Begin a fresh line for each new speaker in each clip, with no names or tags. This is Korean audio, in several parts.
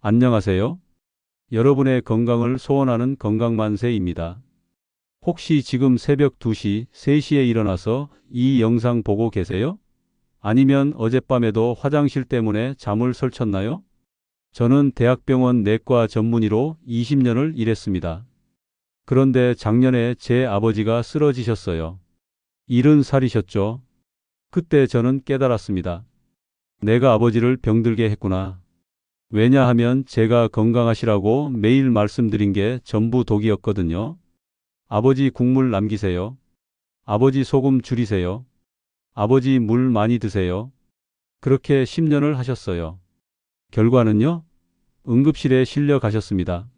안녕하세요. 여러분의 건강을 소원하는 건강만세입니다. 혹시 지금 새벽 2시, 3시에 일어나서 이 영상 보고 계세요? 아니면 어젯밤에도 화장실 때문에 잠을 설쳤나요? 저는 대학병원 내과 전문의로 20년을 일했습니다. 그런데 작년에 제 아버지가 쓰러지셨어요. 70살이셨죠. 그때 저는 깨달았습니다. 내가 아버지를 병들게 했구나. 왜냐하면 제가 건강하시라고 매일 말씀드린 게 전부 독이었거든요. 아버지 국물 남기세요. 아버지 소금 줄이세요. 아버지 물 많이 드세요. 그렇게 10년을 하셨어요. 결과는요? 응급실에 실려 가셨습니다.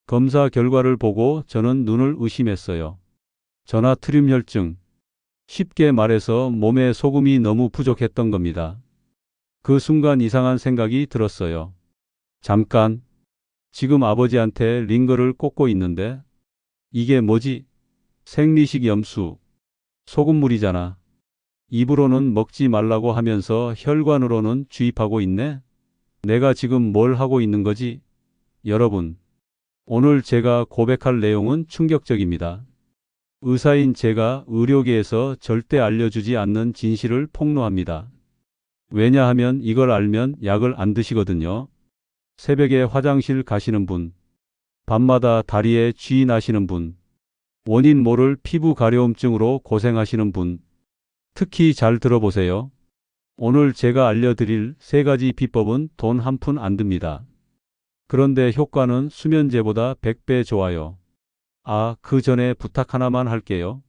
검사 결과를 보고 저는 눈을 의심했어요. 전하트륨 혈증. 쉽게 말해서 몸에 소금이 너무 부족했던 겁니다. 그 순간 이상한 생각이 들었어요. 잠깐, 지금 아버지한테 링거를 꽂고 있는데 이게 뭐지? 생리식 염수, 소금물이잖아. 입으로는 먹지 말라고 하면서 혈관으로는 주입하고 있네. 내가 지금 뭘 하고 있는 거지? 여러분, 오늘 제가 고백할 내용은 충격적입니다. 의사인 제가 의료계에서 절대 알려주지 않는 진실을 폭로합니다. 왜냐하면 이걸 알면 약을 안 드시거든요. 새벽에 화장실 가시는 분, 밤마다 다리에 쥐 나시는 분, 원인 모를 피부 가려움증으로 고생하시는 분, 특히 잘 들어보세요. 오늘 제가 알려드릴 3가지 비법은 돈 한 푼 안 듭니다. 그런데 효과는 수면제보다 100배 좋아요. 그 전에 부탁 하나만 할게요.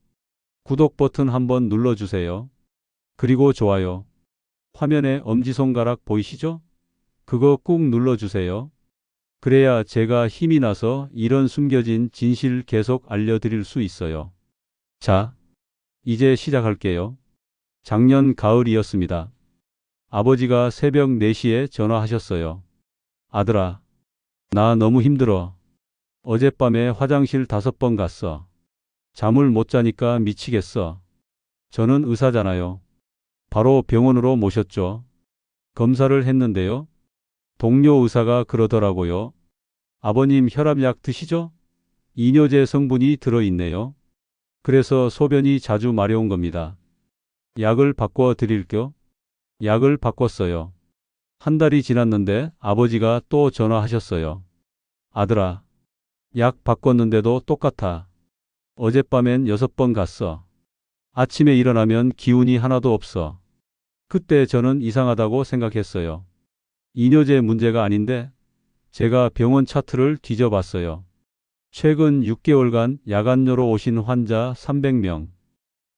구독 버튼 한번 눌러주세요. 그리고 좋아요. 화면에 엄지손가락 보이시죠? 그거 꾹 눌러주세요. 그래야 제가 힘이 나서 이런 숨겨진 진실 계속 알려드릴 수 있어요. 자, 이제 시작할게요. 작년 가을이었습니다. 아버지가 새벽 4시에 전화하셨어요. 아들아, 나 너무 힘들어. 어젯밤에 화장실 5번 갔어. 잠을 못 자니까 미치겠어. 저는 의사잖아요. 바로 병원으로 모셨죠. 검사를 했는데요. 동료 의사가 그러더라고요. 아버님 혈압약 드시죠? 이뇨제 성분이 들어있네요. 그래서 소변이 자주 마려운 겁니다. 약을 바꿔 드릴게요. 약을 바꿨어요. 한 달이 지났는데 아버지가 또 전화하셨어요. 아들아, 약 바꿨는데도 똑같아. 어젯밤엔 6번 갔어. 아침에 일어나면 기운이 하나도 없어. 그때 저는 이상하다고 생각했어요. 이뇨제 문제가 아닌데 제가 병원 차트를 뒤져봤어요. 최근 6개월간 야간료로 오신 환자 300명.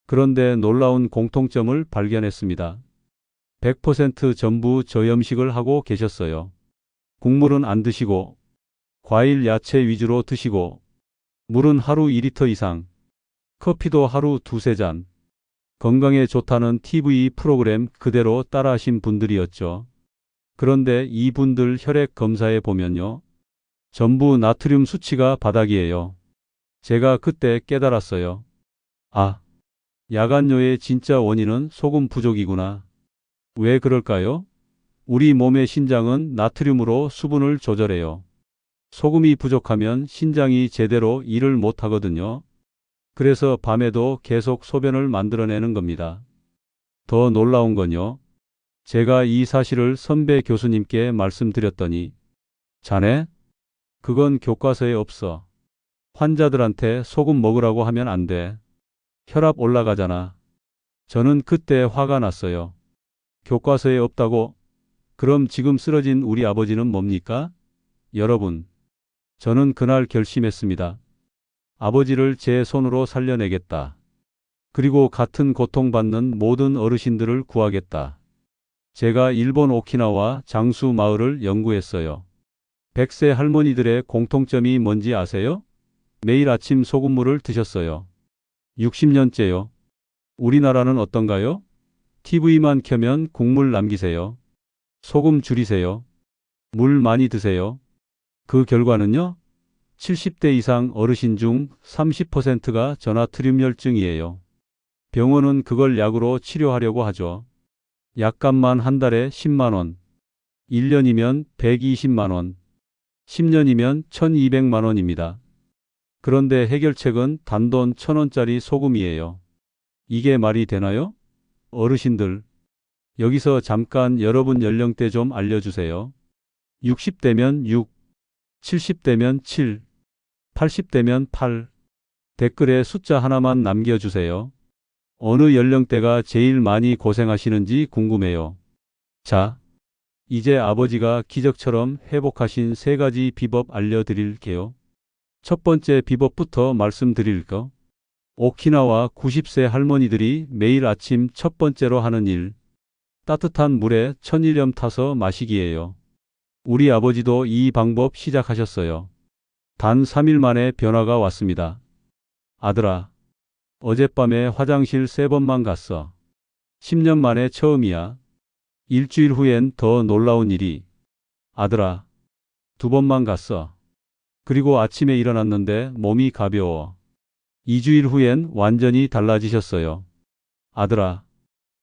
그런데 놀라운 공통점을 발견했습니다. 100% 전부 저염식을 하고 계셨어요. 국물은 안 드시고, 과일 야채 위주로 드시고, 물은 하루 2리터 이상, 커피도 하루 2~3잔. 건강에 좋다는 TV 프로그램 그대로 따라하신 분들이었죠. 그런데 이분들 혈액 검사에 보면요. 전부 나트륨 수치가 바닥이에요. 제가 그때 깨달았어요. 야간뇨의 진짜 원인은 소금 부족이구나. 왜 그럴까요? 우리 몸의 신장은 나트륨으로 수분을 조절해요. 소금이 부족하면 신장이 제대로 일을 못 하거든요. 그래서 밤에도 계속 소변을 만들어내는 겁니다. 더 놀라운 건요. 제가 이 사실을 선배 교수님께 말씀드렸더니 자네? 그건 교과서에 없어. 환자들한테 소금 먹으라고 하면 안 돼. 혈압 올라가잖아. 저는 그때 화가 났어요. 교과서에 없다고? 그럼 지금 쓰러진 우리 아버지는 뭡니까? 여러분, 저는 그날 결심했습니다. 아버지를 제 손으로 살려내겠다. 그리고 같은 고통받는 모든 어르신들을 구하겠다. 제가 일본 오키나와 장수 마을을 연구했어요. 100세 할머니들의 공통점이 뭔지 아세요? 매일 아침 소금물을 드셨어요. 60년째요. 우리나라는 어떤가요? TV만 켜면 국물 남기세요. 소금 줄이세요. 물 많이 드세요. 그 결과는요? 70대 이상 어르신 중 30%가 전하트륨 혈증이에요. 병원은 그걸 약으로 치료하려고 하죠. 약값만 한 달에 10만 원, 1년이면 120만 원. 10년이면 1200만 원입니다. 그런데 해결책은 단돈 1000원짜리 소금이에요. 이게 말이 되나요? 어르신들, 여기서 잠깐 여러분 연령대 좀 알려주세요. 60대면 6, 70대면 7, 80대면 8. 댓글에 숫자 하나만 남겨주세요. 어느 연령대가 제일 많이 고생하시는지 궁금해요. 자, 이제 아버지가 기적처럼 회복하신 3가지 비법 알려드릴게요. 첫 번째 비법부터 말씀드릴까? 오키나와 90세 할머니들이 매일 아침 첫 번째로 하는 일, 따뜻한 물에 천일염 타서 마시기예요. 우리 아버지도 이 방법 시작하셨어요. 단 3일 만에 변화가 왔습니다. 아들아, 어젯밤에 화장실 3번만 갔어. 10년 만에 처음이야. 일주일 후엔 더 놀라운 일이. 아들아, 2번만 갔어. 그리고 아침에 일어났는데 몸이 가벼워. 2주일 후엔 완전히 달라지셨어요. 아들아,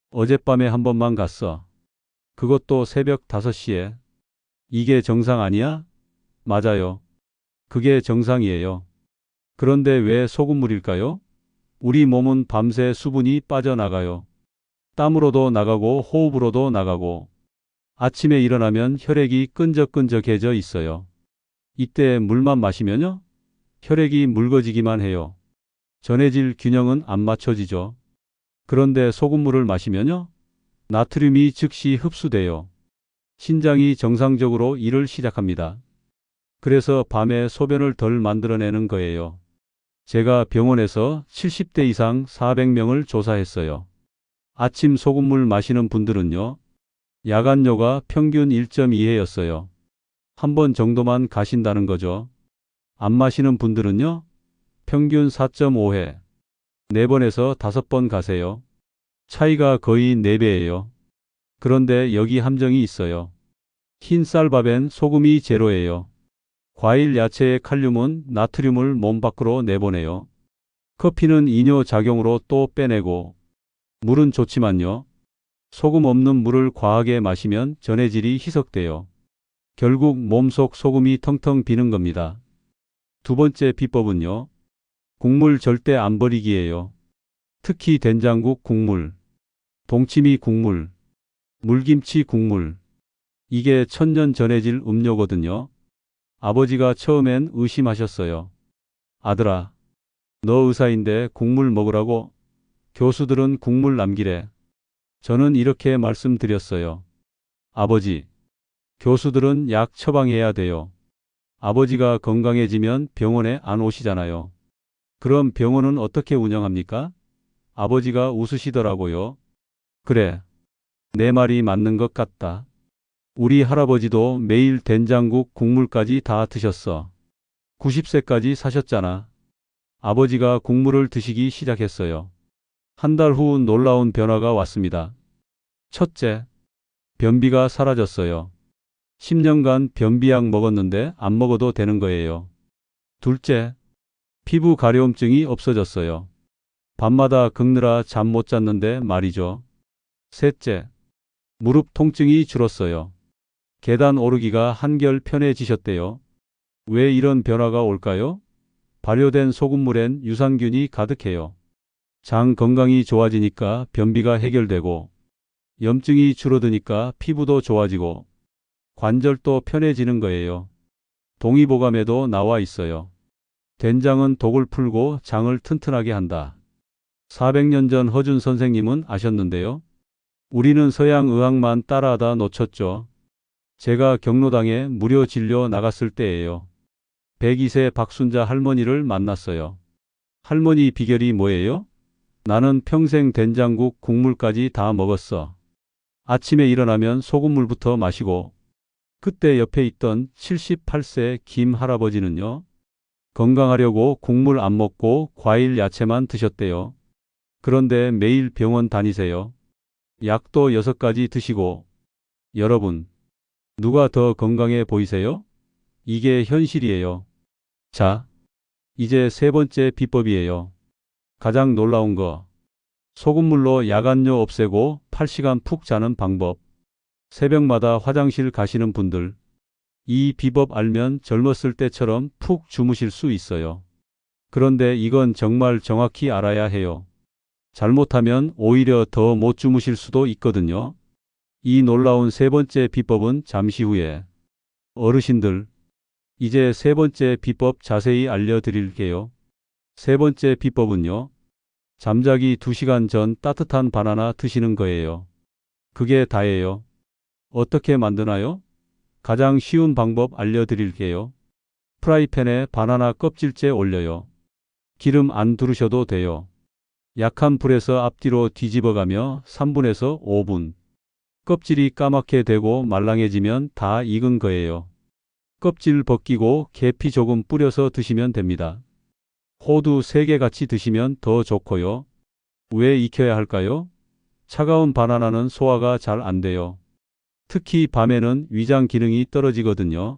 어젯밤에 1번만 갔어. 그것도 새벽 5시에. 이게 정상 아니야? 맞아요. 그게 정상이에요. 그런데 왜 소금물일까요? 우리 몸은 밤새 수분이 빠져나가요. 땀으로도 나가고 호흡으로도 나가고. 아침에 일어나면 혈액이 끈적끈적해져 있어요. 이때 물만 마시면요? 혈액이 묽어지기만 해요. 전해질 균형은 안 맞춰지죠. 그런데 소금물을 마시면요? 나트륨이 즉시 흡수돼요. 신장이 정상적으로 일을 시작합니다. 그래서 밤에 소변을 덜 만들어내는 거예요. 제가 병원에서 70대 이상 400명을 조사했어요. 아침 소금물 마시는 분들은요, 야간뇨가 평균 1.2회였어요. 한 번 정도만 가신다는 거죠. 안 마시는 분들은요, 평균 4.5회, 4번에서 5번 가세요. 차이가 거의 4배예요. 그런데 여기 함정이 있어요. 흰 쌀밥엔 소금이 제로예요. 과일 야채의 칼륨은 나트륨을 몸 밖으로 내보내요. 커피는 이뇨 작용으로 또 빼내고. 물은 좋지만요. 소금 없는 물을 과하게 마시면 전해질이 희석돼요. 결국 몸속 소금이 텅텅 비는 겁니다. 두 번째 비법은요. 국물 절대 안 버리기예요. 특히 된장국 국물, 동치미 국물, 물김치 국물. 이게 천년 전해질 음료거든요. 아버지가 처음엔 의심하셨어요. 아들아, 너 의사인데 국물 먹으라고? 교수들은 국물 남기래. 저는 이렇게 말씀드렸어요. 아버지, 교수들은 약 처방해야 돼요. 아버지가 건강해지면 병원에 안 오시잖아요. 그럼 병원은 어떻게 운영합니까? 아버지가 웃으시더라고요. 그래, 내 말이 맞는 것 같다. 우리 할아버지도 매일 된장국 국물까지 다 드셨어. 90세까지 사셨잖아. 아버지가 국물을 드시기 시작했어요. 한 달 후 놀라운 변화가 왔습니다. 첫째, 변비가 사라졌어요. 10년간 변비약 먹었는데 안 먹어도 되는 거예요. 둘째, 피부 가려움증이 없어졌어요. 밤마다 긁느라 잠 못 잤는데 말이죠. 셋째, 무릎 통증이 줄었어요. 계단 오르기가 한결 편해지셨대요. 왜 이런 변화가 올까요? 발효된 소금물엔 유산균이 가득해요. 장 건강이 좋아지니까 변비가 해결되고, 염증이 줄어드니까 피부도 좋아지고, 관절도 편해지는 거예요. 동의보감에도 나와 있어요. 된장은 독을 풀고 장을 튼튼하게 한다. 400년 전 허준 선생님은 아셨는데요. 우리는 서양 의학만 따라하다 놓쳤죠. 제가 경로당에 무료 진료 나갔을 때예요. 102세 박순자 할머니를 만났어요. 할머니 비결이 뭐예요? 나는 평생 된장국 국물까지 다 먹었어. 아침에 일어나면 소금물부터 마시고. 그때 옆에 있던 78세 김 할아버지는요. 건강하려고 국물 안 먹고 과일 야채만 드셨대요. 그런데 매일 병원 다니세요. 약도 6가지 드시고. 여러분, 누가 더 건강해 보이세요? 이게 현실이에요. 자, 이제 3번째 비법이에요. 가장 놀라운 거. 소금물로 야간뇨 없애고 8시간 푹 자는 방법. 새벽마다 화장실 가시는 분들. 이 비법 알면 젊었을 때처럼 푹 주무실 수 있어요. 그런데 이건 정말 정확히 알아야 해요. 잘못하면 오히려 더 못 주무실 수도 있거든요. 이 놀라운 세 번째 비법은 잠시 후에. 어르신들, 이제 세 번째 비법 자세히 알려드릴게요. 세 번째 비법은요. 잠자기 2시간 전 따뜻한 바나나 드시는 거예요. 그게 다예요. 어떻게 만드나요? 가장 쉬운 방법 알려드릴게요. 프라이팬에 바나나 껍질째 올려요. 기름 안 두르셔도 돼요. 약한 불에서 앞뒤로 뒤집어가며 3분에서 5분. 껍질이 까맣게 되고 말랑해지면 다 익은 거예요. 껍질 벗기고 계피 조금 뿌려서 드시면 됩니다. 호두 3개 같이 드시면 더 좋고요. 왜 익혀야 할까요? 차가운 바나나는 소화가 잘 안 돼요. 특히 밤에는 위장 기능이 떨어지거든요.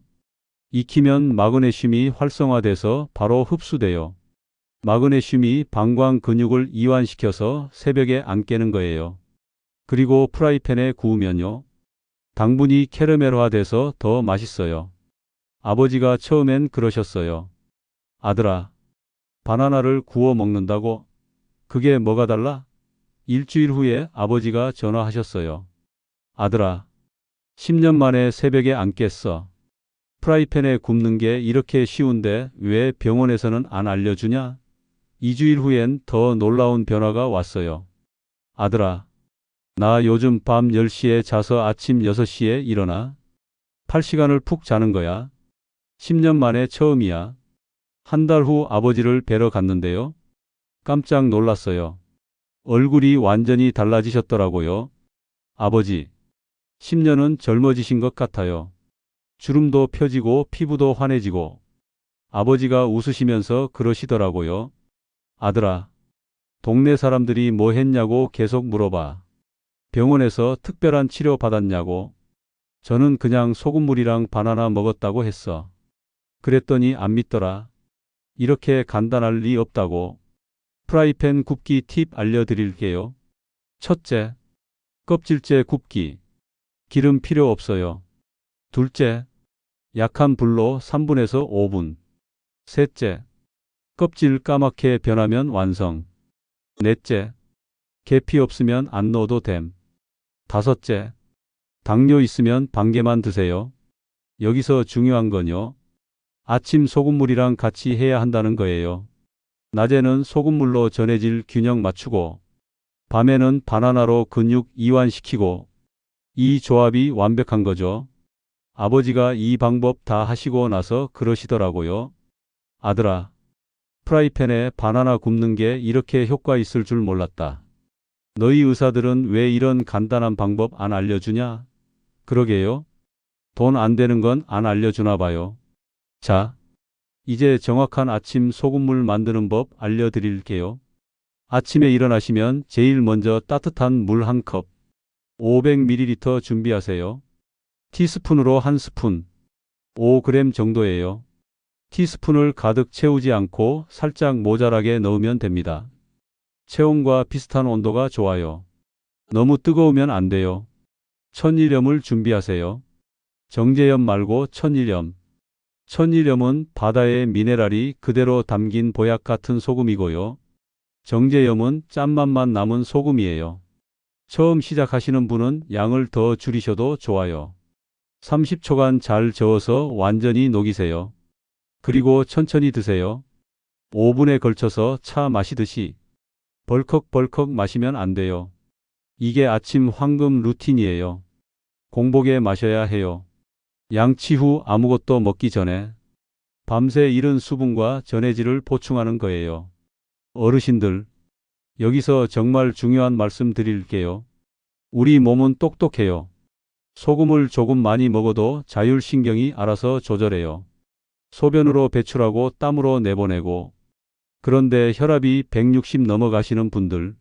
익히면 마그네슘이 활성화돼서 바로 흡수돼요. 마그네슘이 방광 근육을 이완시켜서 새벽에 안 깨는 거예요. 그리고 프라이팬에 구우면요. 당분이 캐러멜화돼서 더 맛있어요. 아버지가 처음엔 그러셨어요. 아들아, 바나나를 구워 먹는다고? 그게 뭐가 달라? 일주일 후에 아버지가 전화하셨어요. 아들아, 10년 만에 새벽에 안 깼어. 프라이팬에 굽는 게 이렇게 쉬운데 왜 병원에서는 안 알려주냐? 2주일 후엔 더 놀라운 변화가 왔어요. 아들아, 나 요즘 밤 10시에 자서 아침 6시에 일어나. 8시간을 푹 자는 거야. 10년 만에 처음이야. 한 달 후 아버지를 뵈러 갔는데요. 깜짝 놀랐어요. 얼굴이 완전히 달라지셨더라고요. 아버지, 10년은 젊어지신 것 같아요. 주름도 펴지고 피부도 환해지고. 아버지가 웃으시면서 그러시더라고요. 아들아, 동네 사람들이 뭐 했냐고 계속 물어봐. 병원에서 특별한 치료 받았냐고. 저는 그냥 소금물이랑 바나나 먹었다고 했어. 그랬더니 안 믿더라. 이렇게 간단할 리 없다고. 프라이팬 굽기 팁 알려드릴게요. 첫째, 껍질째 굽기. 기름 필요 없어요. 둘째, 약한 불로 3분에서 5분. 셋째, 껍질 까맣게 변하면 완성. 넷째, 계피 없으면 안 넣어도 됨. 다섯째, 당뇨 있으면 반 개만 드세요. 여기서 중요한 건요. 아침 소금물이랑 같이 해야 한다는 거예요. 낮에는 소금물로 전해질 균형 맞추고, 밤에는 바나나로 근육 이완시키고, 이 조합이 완벽한 거죠. 아버지가 이 방법 다 하시고 나서 그러시더라고요. 아들아, 프라이팬에 바나나 굽는 게 이렇게 효과 있을 줄 몰랐다. 너희 의사들은 왜 이런 간단한 방법 안 알려주냐? 그러게요. 돈 안 되는 건 안 알려주나 봐요. 자, 이제 정확한 아침 소금물 만드는 법 알려드릴게요. 아침에 일어나시면 제일 먼저 따뜻한 물 한 컵, 500ml 준비하세요. 티스푼으로 한 스푼, 5g 정도예요. 티스푼을 가득 채우지 않고 살짝 모자라게 넣으면 됩니다. 체온과 비슷한 온도가 좋아요. 너무 뜨거우면 안 돼요. 천일염을 준비하세요. 정제염 말고 천일염. 천일염은 바다의 미네랄이 그대로 담긴 보약 같은 소금이고요. 정제염은 짠맛만 남은 소금이에요. 처음 시작하시는 분은 양을 더 줄이셔도 좋아요. 30초간 잘 저어서 완전히 녹이세요. 그리고 천천히 드세요. 5분에 걸쳐서 차 마시듯이 벌컥벌컥 마시면 안 돼요. 이게 아침 황금 루틴이에요. 공복에 마셔야 해요. 양치 후 아무것도 먹기 전에 밤새 잃은 수분과 전해질을 보충하는 거예요. 어르신들, 여기서 정말 중요한 말씀 드릴게요. 우리 몸은 똑똑해요. 소금을 조금 많이 먹어도 자율신경이 알아서 조절해요. 소변으로 배출하고 땀으로 내보내고. 그런데 혈압이 160 넘어가시는 분들,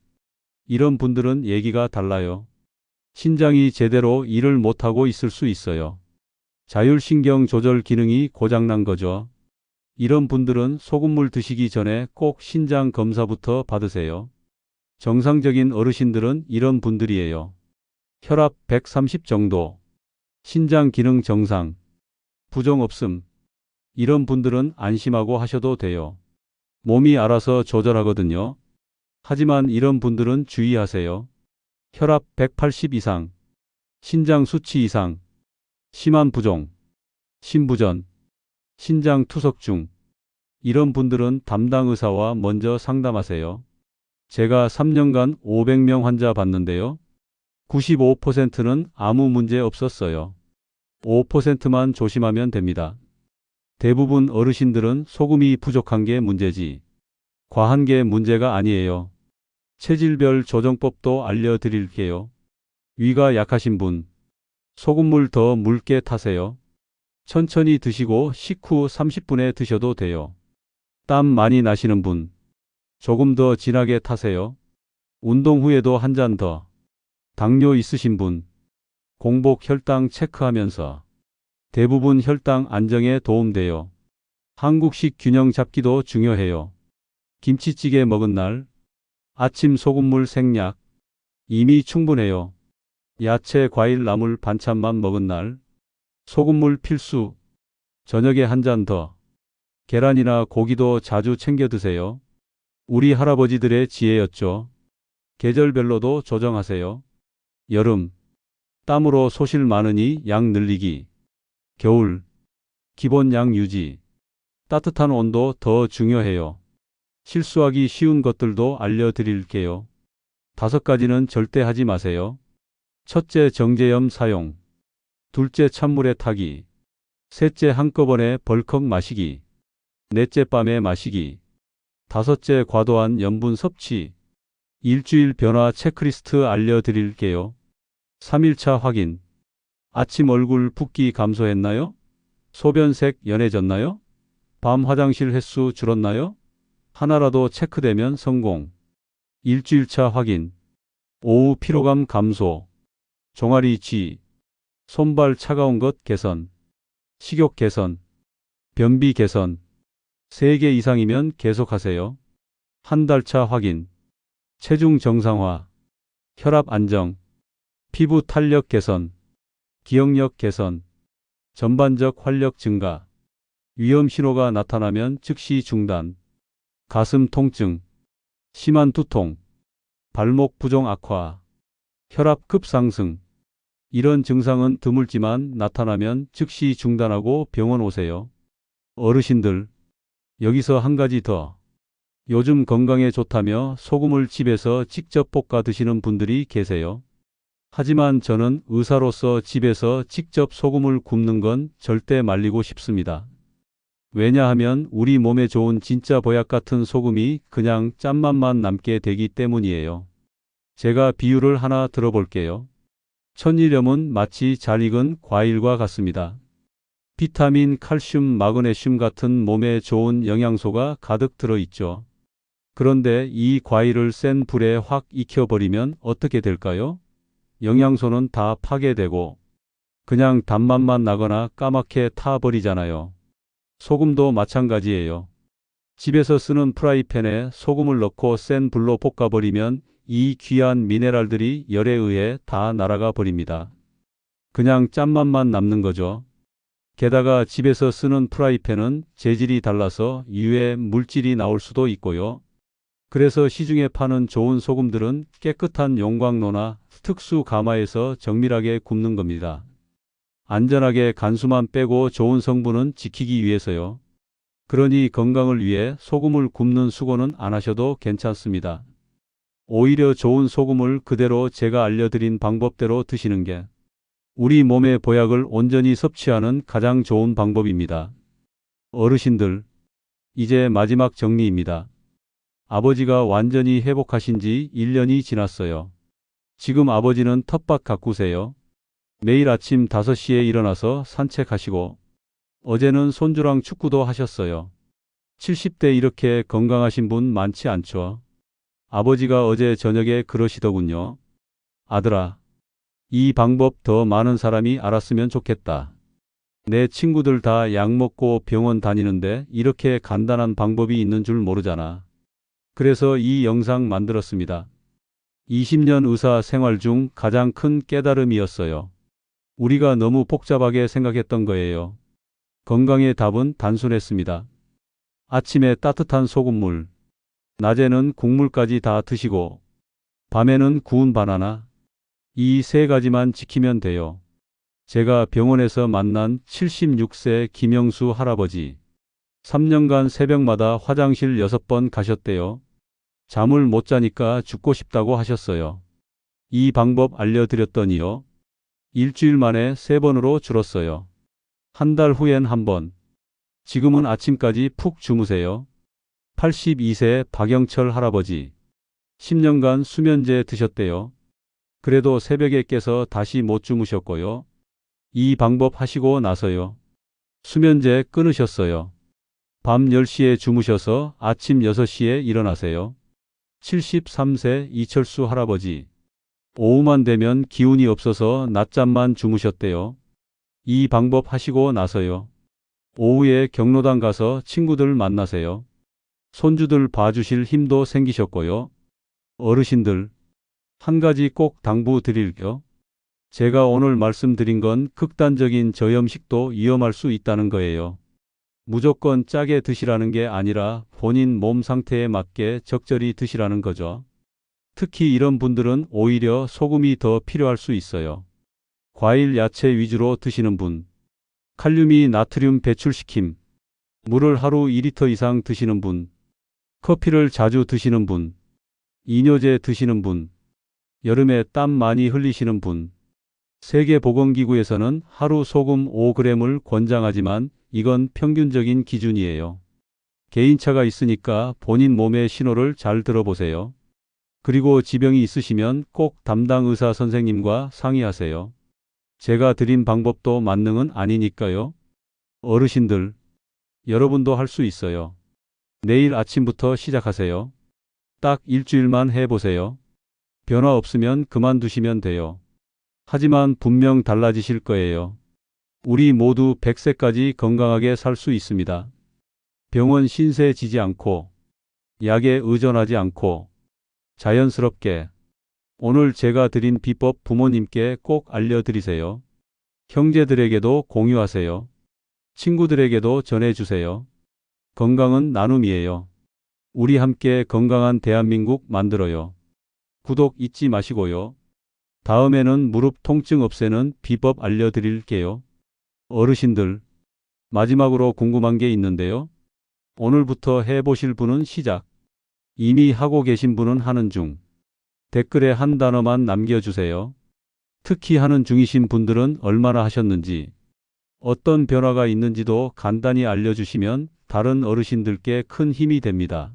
이런 분들은 얘기가 달라요. 신장이 제대로 일을 못하고 있을 수 있어요. 자율신경 조절 기능이 고장난 거죠. 이런 분들은 소금물 드시기 전에 꼭 신장 검사부터 받으세요. 정상적인 어르신들은 이런 분들이에요. 혈압 130 정도, 신장 기능 정상, 부종 없음. 이런 분들은 안심하고 하셔도 돼요. 몸이 알아서 조절하거든요. 하지만 이런 분들은 주의하세요. 혈압 180 이상, 신장 수치 이상, 심한 부종, 심부전, 신장 투석 중. 이런 분들은 담당 의사와 먼저 상담하세요. 제가 3년간 500명 환자 봤는데요. 95%는 아무 문제 없었어요. 5%만 조심하면 됩니다. 대부분 어르신들은 소금이 부족한 게 문제지, 과한 게 문제가 아니에요. 체질별 조정법도 알려드릴게요. 위가 약하신 분, 소금물 더 묽게 타세요. 천천히 드시고 식후 30분에 드셔도 돼요. 땀 많이 나시는 분, 조금 더 진하게 타세요. 운동 후에도 한 잔 더. 당뇨 있으신 분, 공복 혈당 체크하면서. 대부분 혈당 안정에 도움돼요. 한국식 균형 잡기도 중요해요. 김치찌개 먹은 날, 아침 소금물 생략, 이미 충분해요. 야채, 과일, 나물, 반찬만 먹은 날, 소금물 필수. 저녁에 한 잔 더. 계란이나 고기도 자주 챙겨 드세요. 우리 할아버지들의 지혜였죠. 계절별로도 조정하세요. 여름, 땀으로 소실 많으니 양 늘리기. 겨울, 기본 양 유지. 따뜻한 온도 더 중요해요. 실수하기 쉬운 것들도 알려드릴게요. 5가지는 절대 하지 마세요. 첫째, 정제염 사용. 둘째, 찬물에 타기. 셋째, 한꺼번에 벌컥 마시기. 넷째, 밤에 마시기. 다섯째, 과도한 염분 섭취. 일주일 변화 체크리스트 알려드릴게요. 3일차 확인. 아침 얼굴 붓기 감소했나요? 소변색 연해졌나요? 밤 화장실 횟수 줄었나요? 하나라도 체크되면 성공. 일주일차 확인. 오후 피로감 감소. 종아리 쥐. 손발 차가운 것 개선. 식욕 개선. 변비 개선. 3개 이상이면 계속하세요. 한 달차 확인. 체중 정상화. 혈압 안정. 피부 탄력 개선. 기억력 개선. 전반적 활력 증가. 위험 신호가 나타나면 즉시 중단. 가슴 통증. 심한 두통. 발목 부종 악화. 혈압 급상승. 이런 증상은 드물지만 나타나면 즉시 중단하고 병원 오세요. 어르신들, 여기서 한 가지 더. 요즘 건강에 좋다며 소금을 집에서 직접 볶아 드시는 분들이 계세요. 하지만 저는 의사로서 집에서 직접 소금을 굽는 건 절대 말리고 싶습니다. 왜냐하면 우리 몸에 좋은 진짜 보약 같은 소금이 그냥 짠맛만 남게 되기 때문이에요. 제가 비유를 하나 들어볼게요. 천일염은 마치 잘 익은 과일과 같습니다. 비타민, 칼슘, 마그네슘 같은 몸에 좋은 영양소가 가득 들어있죠. 그런데 이 과일을 센 불에 확 익혀버리면 어떻게 될까요? 영양소는 다 파괴되고 그냥 단맛만 나거나 까맣게 타버리잖아요. 소금도 마찬가지예요. 집에서 쓰는 프라이팬에 소금을 넣고 센 불로 볶아버리면 이 귀한 미네랄들이 열에 의해 다 날아가 버립니다. 그냥 짠맛만 남는 거죠. 게다가 집에서 쓰는 프라이팬은 재질이 달라서 유해 물질이 나올 수도 있고요. 그래서 시중에 파는 좋은 소금들은 깨끗한 용광로나 특수 가마에서 정밀하게 굽는 겁니다. 안전하게 간수만 빼고 좋은 성분은 지키기 위해서요. 그러니 건강을 위해 소금을 굽는 수고는 안 하셔도 괜찮습니다. 오히려 좋은 소금을 그대로 제가 알려드린 방법대로 드시는 게 우리 몸의 보약을 온전히 섭취하는 가장 좋은 방법입니다. 어르신들, 이제 마지막 정리입니다. 아버지가 완전히 회복하신 지 1년이 지났어요. 지금 아버지는 텃밭 가꾸세요. 매일 아침 5시에 일어나서 산책하시고 어제는 손주랑 축구도 하셨어요. 70대 이렇게 건강하신 분 많지 않죠. 아버지가 어제 저녁에 그러시더군요. 아들아, 이 방법 더 많은 사람이 알았으면 좋겠다. 내 친구들 다 약 먹고 병원 다니는데 이렇게 간단한 방법이 있는 줄 모르잖아. 그래서 이 영상 만들었습니다. 20년 의사 생활 중 가장 큰 깨달음이었어요. 우리가 너무 복잡하게 생각했던 거예요. 건강의 답은 단순했습니다. 아침에 따뜻한 소금물, 낮에는 국물까지 다 드시고, 밤에는 구운 바나나. 이 세 가지만 지키면 돼요. 제가 병원에서 만난 76세 김영수 할아버지. 3년간 새벽마다 화장실 6번 가셨대요. 잠을 못 자니까 죽고 싶다고 하셨어요. 이 방법 알려드렸더니요. 일주일 만에 3번으로 줄었어요. 한 달 후엔 1번. 지금은 아침까지 푹 주무세요. 82세 박영철 할아버지. 10년간 수면제 드셨대요. 그래도 새벽에 깨서 다시 못 주무셨고요. 이 방법 하시고 나서요. 수면제 끊으셨어요. 밤 10시에 주무셔서 아침 6시에 일어나세요. 73세 이철수 할아버지. 오후만 되면 기운이 없어서 낮잠만 주무셨대요. 이 방법 하시고 나서요. 오후에 경로당 가서 친구들 만나세요. 손주들 봐주실 힘도 생기셨고요. 어르신들, 한 가지 꼭 당부 드릴게요. 제가 오늘 말씀드린 건 극단적인 저염식도 위험할 수 있다는 거예요. 무조건 짜게 드시라는 게 아니라 본인 몸 상태에 맞게 적절히 드시라는 거죠. 특히 이런 분들은 오히려 소금이 더 필요할 수 있어요. 과일, 야채 위주로 드시는 분, 칼륨이 나트륨 배출시킴, 물을 하루 2리터 이상 드시는 분, 커피를 자주 드시는 분, 이뇨제 드시는 분, 여름에 땀 많이 흘리시는 분. 세계보건기구에서는 하루 소금 5g을 권장하지만 이건 평균적인 기준이에요. 개인차가 있으니까 본인 몸의 신호를 잘 들어보세요. 그리고 지병이 있으시면 꼭 담당 의사 선생님과 상의하세요. 제가 드린 방법도 만능은 아니니까요. 어르신들, 여러분도 할 수 있어요. 내일 아침부터 시작하세요. 딱 일주일만 해보세요. 변화 없으면 그만두시면 돼요. 하지만 분명 달라지실 거예요. 우리 모두 100세까지 건강하게 살 수 있습니다. 병원 신세 지지 않고, 약에 의존하지 않고, 자연스럽게. 오늘 제가 드린 비법 부모님께 꼭 알려드리세요. 형제들에게도 공유하세요. 친구들에게도 전해주세요. 건강은 나눔이에요. 우리 함께 건강한 대한민국 만들어요. 구독 잊지 마시고요. 다음에는 무릎 통증 없애는 비법 알려드릴게요. 어르신들, 마지막으로 궁금한 게 있는데요. 오늘부터 해보실 분은 시작. 이미 하고 계신 분은 하는 중. 댓글에 한 단어만 남겨주세요. 특히 하는 중이신 분들은 얼마나 하셨는지, 어떤 변화가 있는지도 간단히 알려주시면 다른 어르신들께 큰 힘이 됩니다.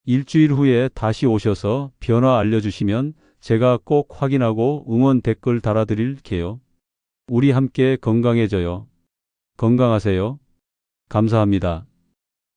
일주일 후에 다시 오셔서 변화 알려주시면 제가 꼭 확인하고 응원 댓글 달아드릴게요. 우리 함께 건강해져요. 건강하세요. 감사합니다.